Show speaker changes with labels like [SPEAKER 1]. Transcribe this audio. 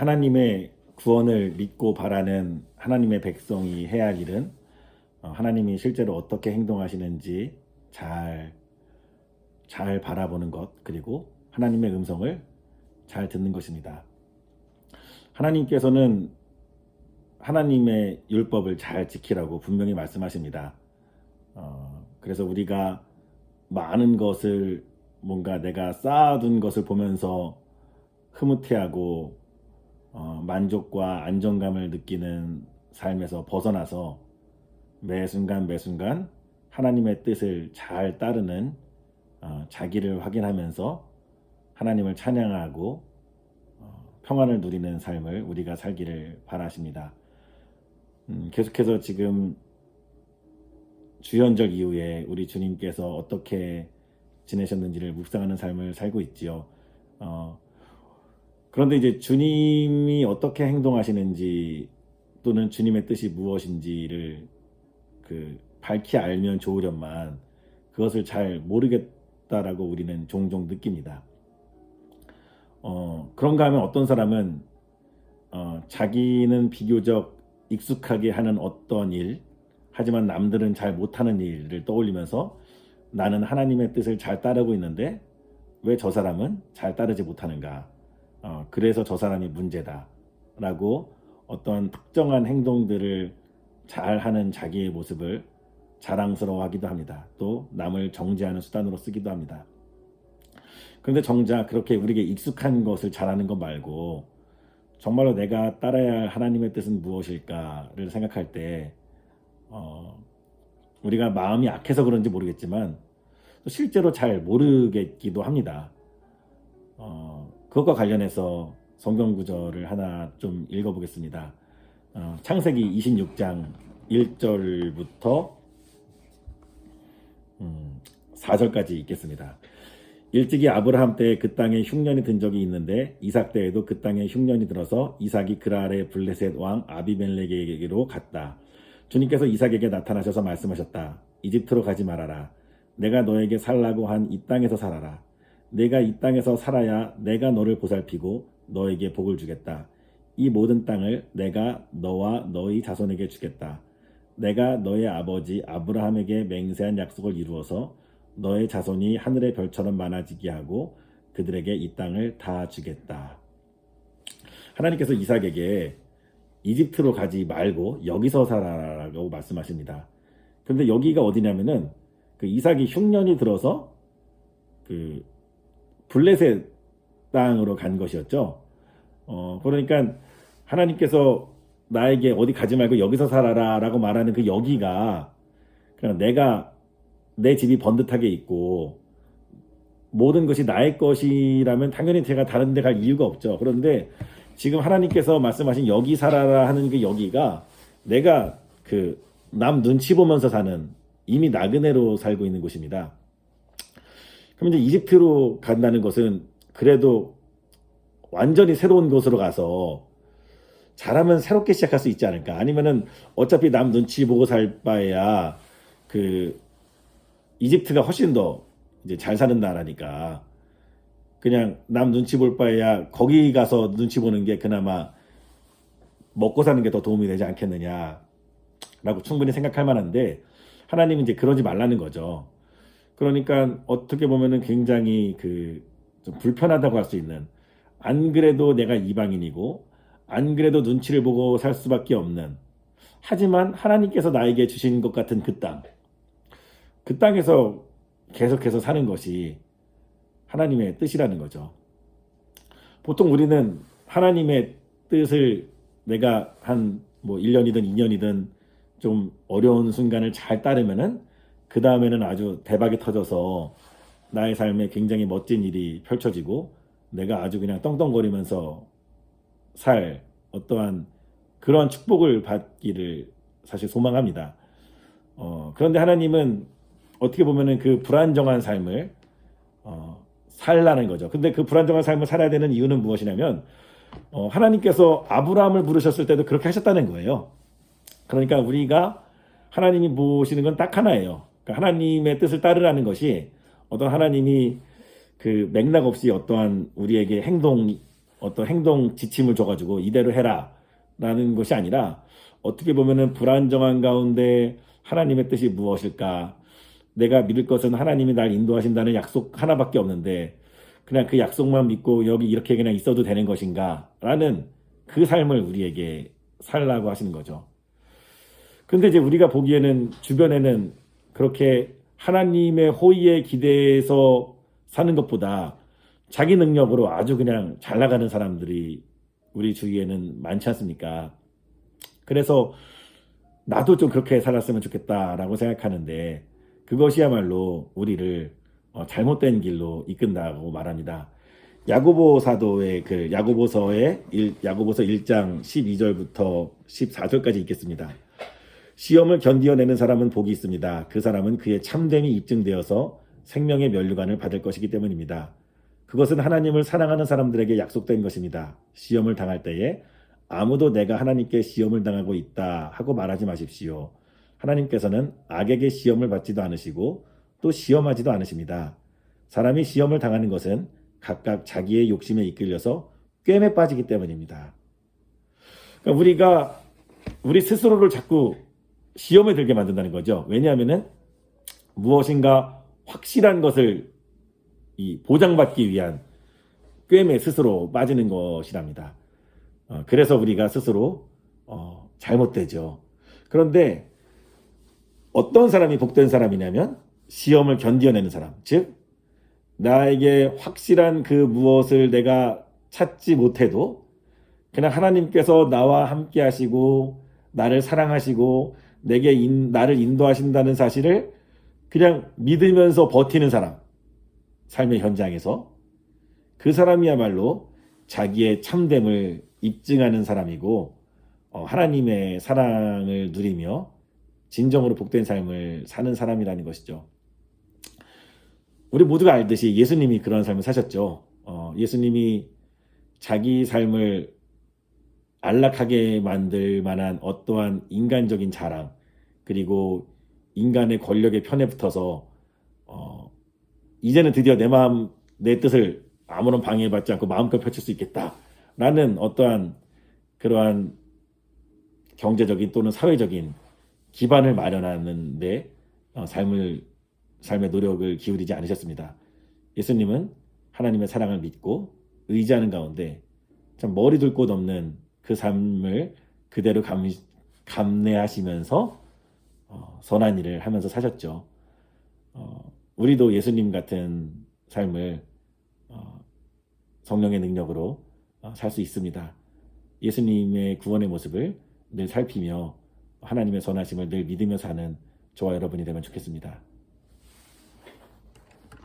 [SPEAKER 1] 하나님의 구원을 믿고 바라는 하나님의 백성이 해야 할 일은 하나님이 실제로 어떻게 행동하시는지 잘, 잘 바라보는 것, 그리고 하나님의 음성을 잘 듣는 것입니다. 하나님께서는 하나님의 율법을 잘 지키라고 분명히 말씀하십니다. 그래서 우리가 많은 것을 뭔가 내가 쌓아둔 것을 보면서 흐뭇해하고 만족과 안정감을 느끼는 삶에서 벗어나서 매 순간 매 순간 하나님의 뜻을 잘 따르는 자기를 확인하면서 하나님을 찬양하고 평안을 누리는 삶을 우리가 살기를 바라십니다. 계속해서 지금 주연절 이후에 우리 주님께서 어떻게 지내셨는지를 묵상하는 삶을 살고 있지요. 그런데 이제 주님이 어떻게 행동하시는지 또는 주님의 뜻이 무엇인지를 밝히 알면 좋으련만 그것을 잘 모르겠다라고 우리는 종종 느낍니다. 그런가 하면 어떤 사람은 자기는 비교적 익숙하게 하는 어떤 일, 하지만 남들은 잘 못하는 일을 떠올리면서 나는 하나님의 뜻을 잘 따르고 있는데 왜 저 사람은 잘 따르지 못하는가? 그래서 저 사람이 문제다 라고 어떤 특정한 행동들을 잘하는 자기의 모습을 자랑스러워하기도 합니다. 또 남을 정죄하는 수단으로 쓰기도 합니다. 그런데 정작 그렇게 우리에게 익숙한 것을 잘하는 것 말고 정말로 내가 따라야 할 하나님의 뜻은 무엇일까를 생각할 때 우리가 마음이 약해서 그런지 모르겠지만 또 실제로 잘 모르겠기도 합니다. 그것과 관련해서 성경 구절을 하나 좀 읽어보겠습니다. 창세기 26장 1절부터 4절까지 읽겠습니다. 일찍이 아브라함 때에 그 땅에 흉년이 든 적이 있는데 이삭 때에도 그 땅에 흉년이 들어서 이삭이 그랄의 블레셋 왕 아비멜렉에게로 갔다. 주님께서 이삭에게 나타나셔서 말씀하셨다. 이집트로 가지 말아라. 내가 너에게 살라고 한 이 땅에서 살아라. 내가 이 땅에서 살아야 내가 너를 보살피고 너에게 복을 주겠다. 이 모든 땅을 내가 너와 너희 자손에게 주겠다. 내가 너의 아버지 아브라함에게 맹세한 약속을 이루어서 너의 자손이 하늘의 별처럼 많아지게 하고 그들에게 이 땅을 다 주겠다. 하나님께서 이삭에게 이집트로 가지 말고 여기서 살아라라고 말씀하십니다. 그런데 여기가 어디냐면은 그 이삭이 흉년이 들어서 그 블레셋 땅으로 간 것이었죠. 그러니까 하나님께서 나에게 어디 가지 말고 여기서 살아라라고 말하는 그 여기가 그냥 내가 내 집이 번듯하게 있고 모든 것이 나의 것이라면 당연히 제가 다른 데 갈 이유가 없죠. 그런데 지금 하나님께서 말씀하신 여기 살아라 하는 그 여기가 내가 그 남 눈치 보면서 사는 이미 나그네로 살고 있는 곳입니다. 그럼 이제 이집트로 간다는 것은 그래도 완전히 새로운 곳으로 가서 잘하면 새롭게 시작할 수 있지 않을까? 아니면은 어차피 남 눈치 보고 살 바에야 그 이집트가 훨씬 더 이제 잘 사는 나라니까 그냥 남 눈치 볼 바에야 거기 가서 눈치 보는 게 그나마 먹고 사는 게 더 도움이 되지 않겠느냐라고 충분히 생각할 만한데 하나님은 이제 그러지 말라는 거죠. 그러니까 어떻게 보면은 굉장히 좀 불편하다고 할 수 있는 안 그래도 내가 이방인이고 안 그래도 눈치를 보고 살 수밖에 없는 하지만 하나님께서 나에게 주신 것 같은 그 땅. 그 땅에서 계속해서 사는 것이 하나님의 뜻이라는 거죠. 보통 우리는 하나님의 뜻을 내가 한 1년이든 2년이든 좀 어려운 순간을 잘 따르면은 그 다음에는 아주 대박이 터져서 나의 삶에 굉장히 멋진 일이 펼쳐지고 내가 아주 그냥 떵떵거리면서 살 어떠한 그러한 축복을 받기를 사실 소망합니다. 그런데 하나님은 어떻게 보면은 그 불안정한 삶을 살라는 거죠. 근데 그 불안정한 삶을 살아야 되는 이유는 무엇이냐면 하나님께서 아브라함을 부르셨을 때도 그렇게 하셨다는 거예요. 그러니까 우리가 하나님이 보시는 건 딱 하나예요. 그러니까 하나님의 뜻을 따르라는 것이 어떤 하나님이 그 맥락 없이 어떠한 우리에게 행동 어떤 행동 지침을 줘가지고 이대로 해라 라는 것이 아니라 어떻게 보면은 불안정한 가운데 하나님의 뜻이 무엇일까? 내가 믿을 것은 하나님이 날 인도하신다는 약속 하나밖에 없는데 그냥 그 약속만 믿고 여기 이렇게 그냥 있어도 되는 것인가? 라는 그 삶을 우리에게 살라고 하시는 거죠. 근데 이제 우리가 보기에는 주변에는 그렇게 하나님의 호의에 기대해서 사는 것보다 자기 능력으로 아주 그냥 잘 나가는 사람들이 우리 주위에는 많지 않습니까? 그래서 나도 좀 그렇게 살았으면 좋겠다라고 생각하는데 그것이야말로 우리를 잘못된 길로 이끈다고 말합니다. 야고보 사도의 그 야고보서 1장 12절부터 14절까지 읽겠습니다. 시험을 견디어내는 사람은 복이 있습니다. 그 사람은 그의 참됨이 입증되어서 생명의 면류관을 받을 것이기 때문입니다. 그것은 하나님을 사랑하는 사람들에게 약속된 것입니다. 시험을 당할 때에 아무도 내가 하나님께 시험을 당하고 있다 하고 말하지 마십시오. 하나님께서는 악에게 시험을 받지도 않으시고 또 시험하지도 않으십니다. 사람이 시험을 당하는 것은 각각 자기의 욕심에 이끌려서 꿰매 빠지기 때문입니다. 그러니까 우리가 우리 스스로를 자꾸 시험에 들게 만든다는 거죠. 왜냐하면은 무엇인가 확실한 것을 보장받기 위한 꿰매 스스로 빠지는 것이랍니다. 그래서 우리가 스스로 잘못되죠. 그런데 어떤 사람이 복된 사람이냐면 시험을 견뎌내는 사람, 즉 나에게 확실한 그 무엇을 내가 찾지 못해도 그냥 하나님께서 나와 함께 하시고 나를 사랑하시고 나를 인도하신다는 사실을 그냥 믿으면서 버티는 사람, 삶의 현장에서 그 사람이야말로 자기의 참됨을 입증하는 사람이고 하나님의 사랑을 누리며 진정으로 복된 삶을 사는 사람이라는 것이죠. 우리 모두가 알듯이 예수님이 그런 삶을 사셨죠. 예수님이 자기 삶을 안락하게 만들 만한 어떠한 인간적인 자랑 그리고 인간의 권력의 편에 붙어서 이제는 드디어 내 마음 내 뜻을 아무런 방해받지 않고 마음껏 펼칠 수 있겠다라는 어떠한 그러한 경제적인 또는 사회적인 기반을 마련하는데 삶의 노력을 기울이지 않으셨습니다. 예수님은 하나님의 사랑을 믿고 의지하는 가운데 참 머리둘 곳 없는 그 삶을 그대로 감내하시면서 선한 일을 하면서 사셨죠. 우리도 예수님 같은 삶을 성령의 능력으로 살 수 있습니다. 예수님의 구원의 모습을 늘 살피며 하나님의 선하심을 늘 믿으며 사는 저와 여러분이 되면 좋겠습니다.